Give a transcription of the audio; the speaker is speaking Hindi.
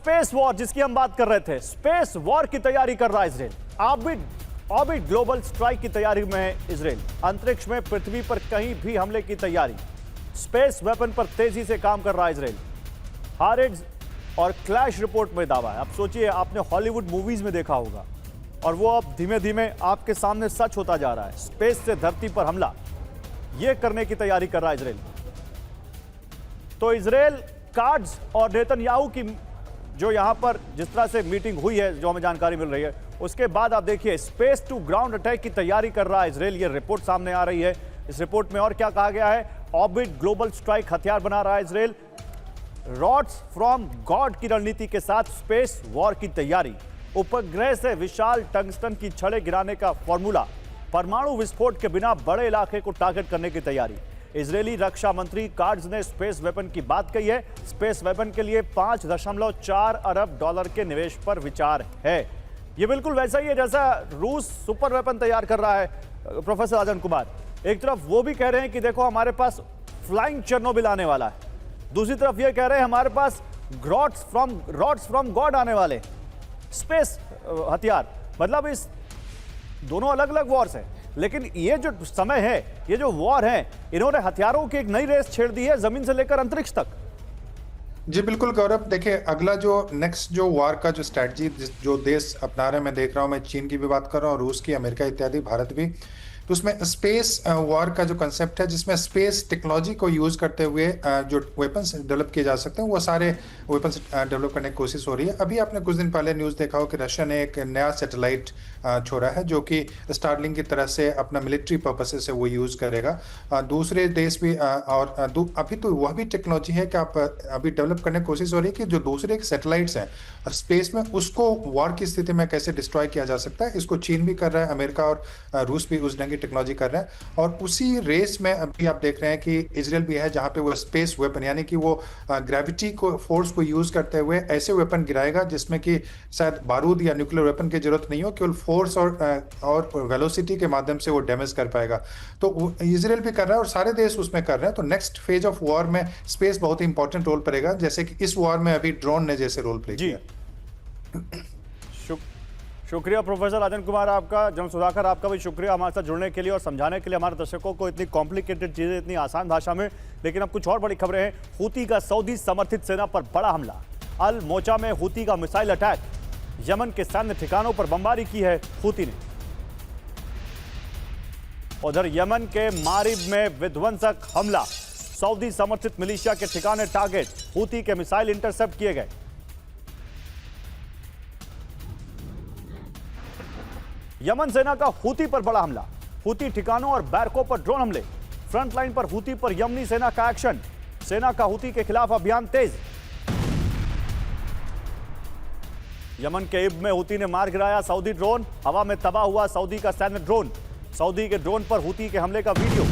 स्पेस वॉर जिसकी हम बात कर रहे थे, स्पेस वॉर की तैयारी कर रहा है इजराइल। ऑर्बिट ग्लोबल स्ट्राइक की तैयारी में है इजराइल। अंतरिक्ष में पृथ्वी पर कहीं भी हमले की तैयारी। स्पेस वेपन पर तेजी से काम कर रहा है इजराइल। हारेड्स और क्लैश रिपोर्ट में दावा है। अब सोचिए, आपने हॉलीवुड मूवीज में देखा होगा और वो अब धीमे धीमे आपके सामने सच होता जा रहा है। स्पेस से धरती पर हमला, यह करने की तैयारी कर रहा है इजराइल। तो इजराइल कार्ड्स और नेतन्याहू की जो यहां पर जिस तरह से मीटिंग हुई है, जो हमें जानकारी मिल रही है, उसके बाद आप देखिए स्पेस टू ग्राउंड अटैक की तैयारी कर रहा है इजराइल। ये रिपोर्ट सामने आ रही है। इस रिपोर्ट में और क्या कहा गया है? ऑर्बिट ग्लोबल स्ट्राइक हथियार बना रहा है इजराइल। रॉड्स फ्रॉम गॉड की रणनीति के साथ स्पेस वॉर की तैयारी। उपग्रह से विशाल टंगस्टन की छड़ें गिराने का फॉर्मूला। परमाणु विस्फोट के बिना बड़े इलाके को टारगेट करने की तैयारी। इजरायली रक्षा मंत्री कार्ड्स ने स्पेस वेपन की बात कही है। स्पेस वेपन के लिए 5.4 अरब डॉलर के निवेश पर विचार है। ये बिल्कुल वैसा ही है जैसा रूस सुपर वेपन तैयार कर रहा है। प्रोफेसर राजन कुमार, एक तरफ वो भी कह रहे हैं कि देखो हमारे पास फ्लाइंग चेर्नोबिल आने वाला है, दूसरी तरफ ये कह रहे हैं हमारे पास रॉड्स फ्रॉम गॉड आने वाले स्पेस हथियार। मतलब इस दोनों अलग अलग वॉर्स हैं, लेकिन ये जो समय है, ये जो वॉर है, इन्होंने हथियारों की एक नई रेस छेड़ दी है जमीन से लेकर अंतरिक्ष तक। जी बिल्कुल गौरव, देखिए अगला जो नेक्स्ट जो वार का जो स्ट्रैटेजी जो देश अपना रहे, मैं देख रहा हूं, मैं चीन की भी बात कर रहा हूं, रूस की, अमेरिका इत्यादि, भारत भी, तो उसमें स्पेस वॉर का जो कंसेप्ट है जिसमें स्पेस टेक्नोलॉजी को यूज करते हुए जो वेपन्स डेवलप किए जा सकते हैं वो सारे वेपन्स डेवलप करने की कोशिश हो रही है। अभी आपने कुछ दिन पहले न्यूज़ देखा हो कि रशिया ने एक नया सैटेलाइट छोड़ा है जो कि स्टारलिंक की तरह से अपना मिलिट्री पर्पसेस से वो यूज करेगा। दूसरे देश भी अभी तो वह भी टेक्नोलॉजी है कि आप अभी डेवलप करने की कोशिश हो रही है कि जो दूसरे सैटेलाइट्स हैं स्पेस में उसको वॉर की स्थिति में कैसे डिस्ट्रॉय किया जा सकता है। इसको चीन भी कर रहा है, अमेरिका और रूस भी उस ढंग की टेक्नोलॉजी कर रहे हैं। और उसी रेस में अभी आप देख रहे हैं कि इजराइल भी है जहां पे वो स्पेस वेपन यानी कि वो ग्रेविटी को फोर्स को यूज करते हुए ऐसे वेपन गिराएगा जिसमें कि शायद बारूद या न्यूक्लियर वेपन की जरूरत नहीं हो, केवल फोर्स और वेलोसिटी के माध्यम से वो डैमेज कर पाएगा। तो इजराइल भी कर रहा है और सारे देश उसमें कर रहे हैं। तो नेक्स्ट फेज ऑफ वॉर में स्पेस बहुत ही इंपॉर्टेंट रोल पड़ेगा, जैसे कि इस वॉर में अभी ड्रोन ने जैसे रोल प्ले किया। शुक्रिया प्रोफेसर राजन कुमार आपका। जनरल सुधाकर आपका भी शुक्रिया हमारे साथ जुड़ने के लिए और समझाने के लिए हमारे दर्शकों को इतनी कॉम्प्लिकेटेड चीजें इतनी आसान भाषा में। लेकिन अब कुछ और बड़ी खबरें हैं। हूती का सऊदी समर्थित सेना पर बड़ा हमला। अल मोचा में हूती का मिसाइल अटैक। यमन के सैन्य ठिकानों पर बमबारी की है हूती ने। उधर यमन के मारिब में विध्वंसक हमला। सऊदी समर्थित मिलिशिया के ठिकाने टारगेट। हूती के मिसाइल इंटरसेप्ट किए गए। यमन सेना का हूती पर बड़ा हमला। हूती ठिकानों और बैरकों पर ड्रोन हमले। फ्रंट लाइन पर हूती पर यमनी सेना का एक्शन। सेना का हूती के खिलाफ अभियान तेज। यमन के इब में हूती ने मार गिराया सऊदी ड्रोन। हवा में तबाह हुआ सऊदी का सैन्य ड्रोन। सऊदी के ड्रोन पर हूती के हमले का वीडियो।